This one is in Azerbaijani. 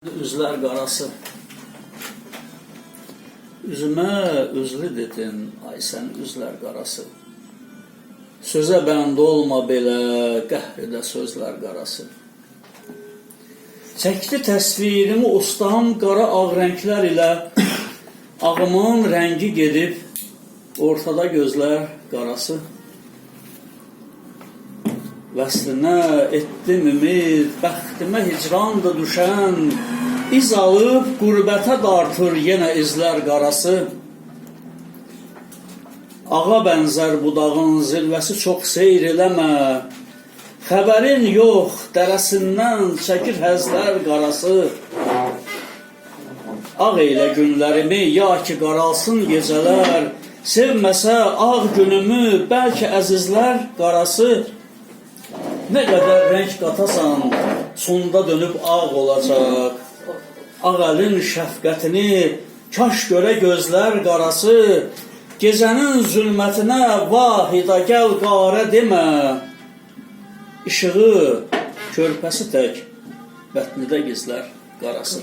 Üzler qarası. Üzümə üzlü dedin, ay sən üzlər qarası. Sözə bənd olma belə, qəhridə sözlər qarası. Çəkdi təsvirimi ustam qara ağ rənglər ilə, ağımın rəngi gedib, ortada gözlər qarası. Vəslinə etdim ümid, bəxtimə hicrandı düşən, iz alıb qürbətə dartır yenə izlər qarası. Ağa bənzər budağın zirvəsi çox seyr eləmə, xəbərin yox, dərəsindən çəkir həzlər qarası. Ağ eylə günlərimi, ya ki qaralsın gecələr, sevməsə ağ günümü, bəlkə əzizlər qarası. Nə qədər rəng qatasan, sonda dönüb ağ olacaq. Ağ əlin şəfqətini kaş görə gözlər qarası. Gecənin zülmətinə vahida gəl qarə demə. İşığı körpəsi tək bətnidə gizlər qarası.